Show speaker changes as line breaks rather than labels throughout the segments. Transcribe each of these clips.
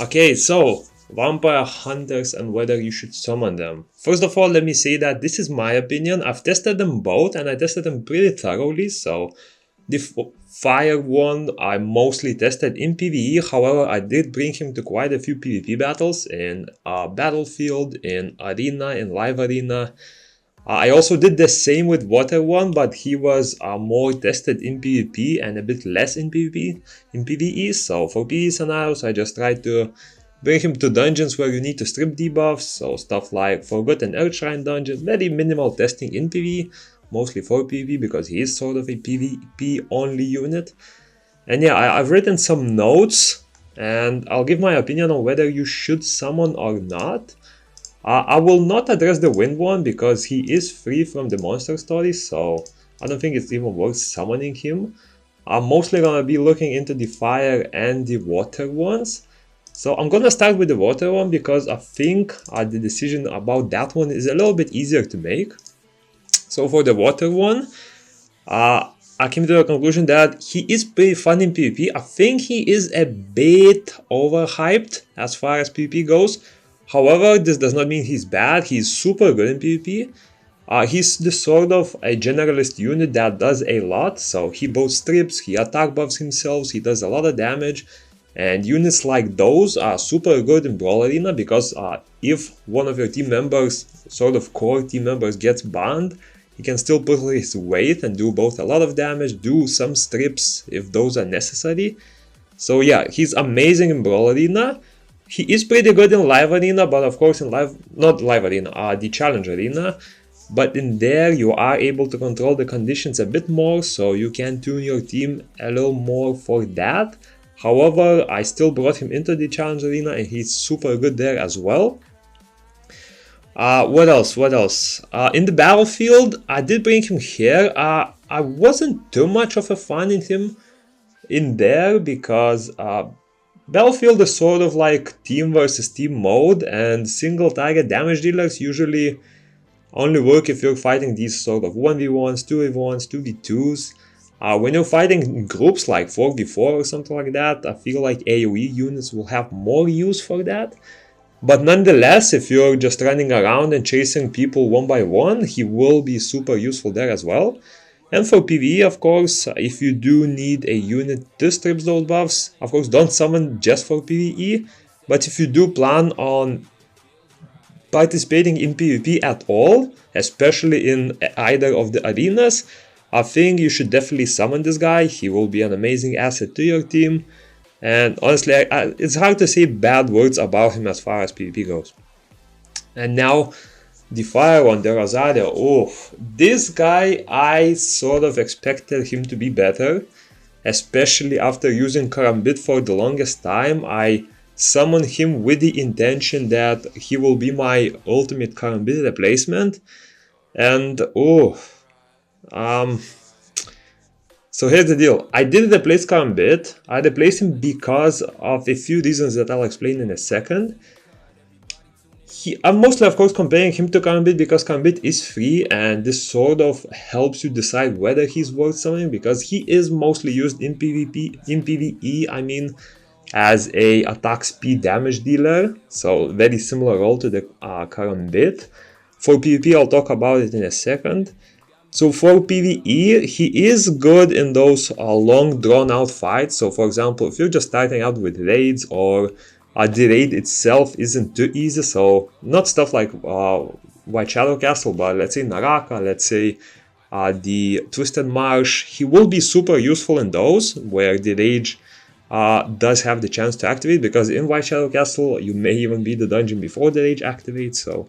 Okay, so vampire hunters and whether you should summon them. First of all, let me say that this is my opinion. I've tested them both and I tested them pretty thoroughly. So the fire one I mostly tested in PvE. However, I did bring him to quite a few PvP battles in Battlefield, in Arena, in Live Arena. I also did the same with Water one, but he was more tested in PvP and a bit less in PvE. So for PvE scenarios, I just tried to bring him to dungeons where you need to strip debuffs. So stuff like Forgotten Earthshrine dungeons, very minimal testing in PvE, mostly for PvP because he is sort of a PvP only unit. And yeah, I've written some notes and I'll give my opinion on whether you should summon or not. I will not address the wind one because he is free from the monster story, so I don't think it's even worth summoning him. I'm mostly gonna be looking into the fire and the water ones. So I'm gonna start with the water one because I think the decision about that one is a little bit easier to make. So for the water one, I came to the conclusion that he is pretty fun in PvP. I think he is a bit overhyped as far as PvP goes. However, this does not mean he's bad. He's super good in PvP. He's the sort of a generalist unit that does a lot. So he both strips, he attack buffs himself, he does a lot of damage. And units like those are super good in Brawl Arena because if one of your team members, sort of core team members, gets banned, he can still put his weight and do both a lot of damage, do some strips if those are necessary. So yeah, he's amazing in Brawl Arena. He is pretty good in Live Arena, but of course in the Challenge Arena. But in there you are able to control the conditions a bit more, so you can tune your team a little more for that. However, I still brought him into the Challenge Arena and he's super good there as well. What else? In the Battlefield, I did bring him here. I wasn't too much of a fan in him in there because Battlefield is sort of like team versus team mode, and single target damage dealers usually only work if you're fighting these sort of 1v1s, 2v1s, 2v2s. When you're fighting in groups like 4v4 or something like that, I feel like AoE units will have more use for that. But nonetheless, if you're just running around and chasing people one by one, he will be super useful there as well. And for PvE, of course, if you do need a unit to strip those buffs, of course don't summon just for PvE, but if you do plan on participating in PvP at all, especially in either of the arenas, I think you should definitely summon this guy. He will be an amazing asset to your team, and honestly, it's hard to say bad words about him as far as PvP goes. And now, the fire one, the Rosario, oh, this guy, I sort of expected him to be better, especially after using Karambit for the longest time. I summoned him with the intention that he will be my ultimate Karambit replacement, and so here's the deal. I did replace Karambit. I replaced him because of a few reasons that I'll explain in a second. I'm mostly, of course, comparing him to Karambit because Karambit is free and this sort of helps you decide whether he's worth summoning because he is mostly used in PvE, I mean, as a attack speed damage dealer. So very similar role to the Karambit. For PvP, I'll talk about it in a second. So for PvE, he is good in those long drawn out fights. So for example, if you're just starting out with raids or the raid itself isn't too easy, so not stuff like White Shadow Castle, but let's say Naraka, let's say the Twisted Marsh, he will be super useful in those where the rage does have the chance to activate, because in White Shadow Castle you may even beat the dungeon before the rage activates, so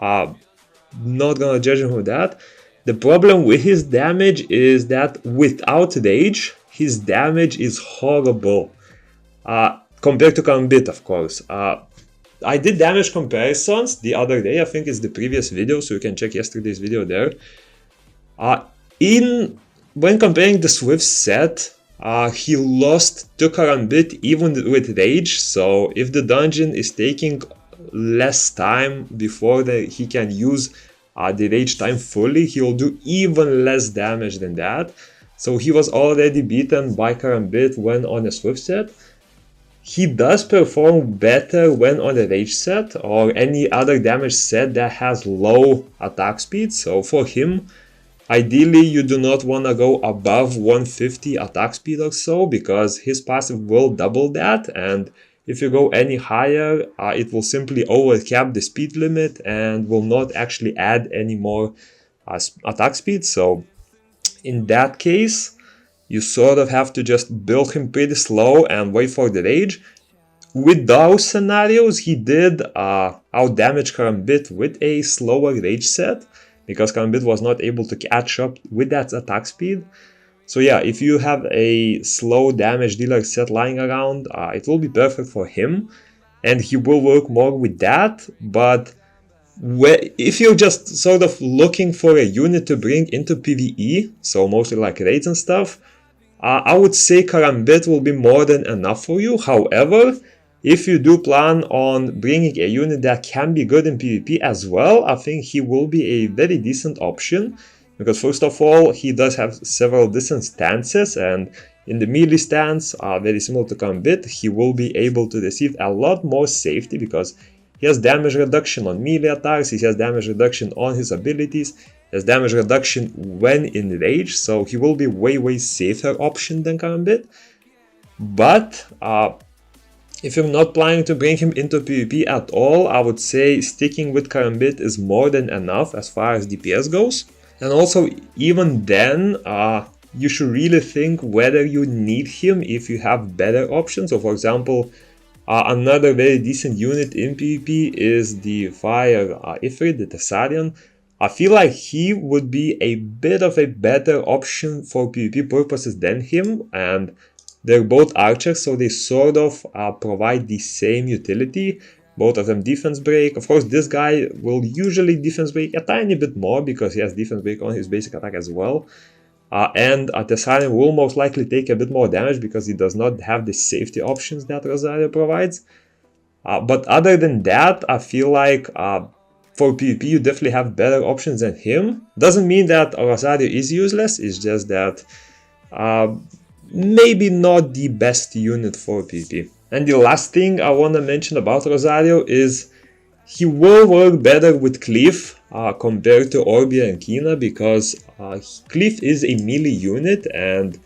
not gonna judge him with that. The problem with his damage is that without rage, his damage is horrible. Compared to Karambit, of course. I did damage comparisons the other day. I think it's the previous video, so you can check yesterday's video there. When comparing the Swift set, he lost to Karambit even with rage. So if the dungeon is taking less time before he can use the rage time fully, he will do even less damage than that. So he was already beaten by Karambit when on a Swift set. he does perform better when on a rage set or any other damage set that has low attack speed. So for him, ideally you do not want to go above 150 attack speed or so, because his passive will double that, and if you go any higher, it will simply overcap the speed limit and will not actually add any more attack speed. So in that case, you sort of have to just build him pretty slow and wait for the rage. With those scenarios, he did outdamage Karambit with a slower rage set, because Karambit was not able to catch up with that attack speed. So yeah, if you have a slow damage dealer set lying around, it will be perfect for him, and he will work more with that. But if you're just sort of looking for a unit to bring into PvE, so mostly like raids and stuff, I would say Karambit will be more than enough for you. However, if you do plan on bringing a unit that can be good in PvP as well, I think he will be a very decent option. Because first of all, he does have several decent stances, and in the melee stance, very similar to Karambit, he will be able to receive a lot more safety, because he has damage reduction on melee attacks, he has damage reduction on his abilities, he has damage reduction when in rage, so he will be way safer option than Karambit. But if you're not planning to bring him into PvP at all, I would say sticking with Karambit is more than enough as far as DPS goes. And also, even then, you should really think whether you need him if you have better options. So for example, another very decent unit in PvP is the Fire Ifrit, the Thessalian. I feel like he would be a bit of a better option for PvP purposes than him, and they're both archers, so they sort of provide the same utility. Both of them defense break. Of course, this guy will usually defense break a tiny bit more because he has defense break on his basic attack as well. And Thessalian will most likely take a bit more damage because he does not have the safety options that Rosario provides. But other than that, I feel like for PvP you definitely have better options than him. Doesn't mean that Rosario is useless, it's just that maybe not the best unit for PvP. And the last thing I want to mention about Rosario is he will work better with Cleave compared to Orbia and Kina, because Cleave is a melee unit, and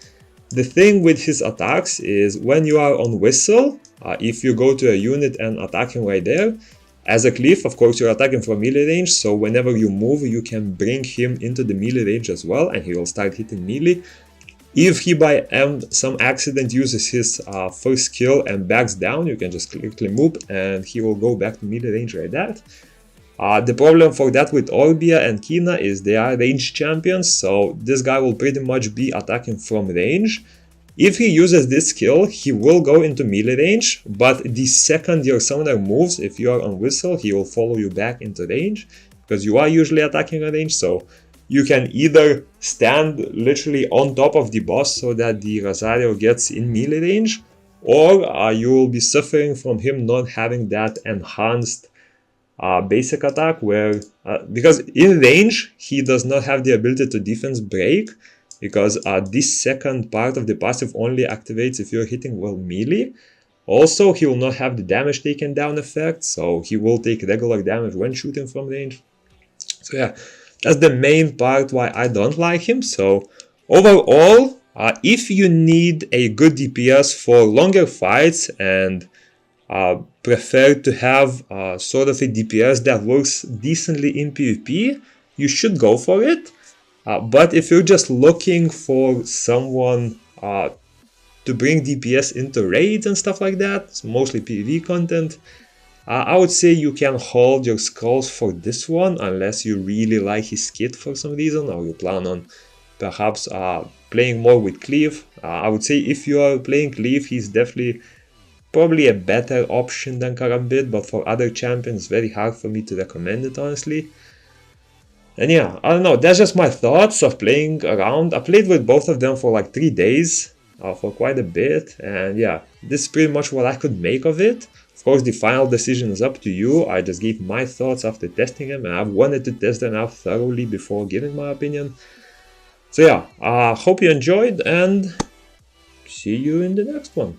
the thing with his attacks is when you are on Whistle, if you go to a unit and attack him right there, as a Cleave, of course you're attacking from melee range, so whenever you move you can bring him into the melee range as well, and he will start hitting melee. If he by some accident uses his first skill and backs down, you can just quickly move and he will go back to melee range like that. The problem for that with Orbia and Kina is they are range champions, so this guy will pretty much be attacking from range. If he uses this skill, he will go into melee range, but the second your summoner moves, if you are on Whistle, he will follow you back into range, because you are usually attacking on range, so you can either stand literally on top of the boss so that the Rosario gets in melee range, or you will be suffering from him not having that enhanced basic attack, where because in range he does not have the ability to defense break, because this second part of the passive only activates if you're hitting well melee. Also, he will not have the damage taken down effect, so he will take regular damage when shooting from range. So yeah, that's the main part why I don't like him. So overall, if you need a good DPS for longer fights and prefer to have sort of a DPS that works decently in PvP, you should go for it. But if you're just looking for someone to bring DPS into raids and stuff like that, it's mostly PvP content, I would say you can hold your skulls for this one, unless you really like his kit for some reason, or you plan on perhaps playing more with Cleave. I would say if you are playing Cleave, he's definitely probably a better option than Karambit, but for other champions it's very hard for me to recommend it, honestly. And yeah, I don't know, that's just my thoughts of playing around. I played with both of them for like 3 days, for quite a bit, and yeah, this is pretty much what I could make of it. Of course, the final decision is up to you. I just gave my thoughts after testing them, and I wanted to test them out thoroughly before giving my opinion. So yeah, hope you enjoyed, and see you in the next one.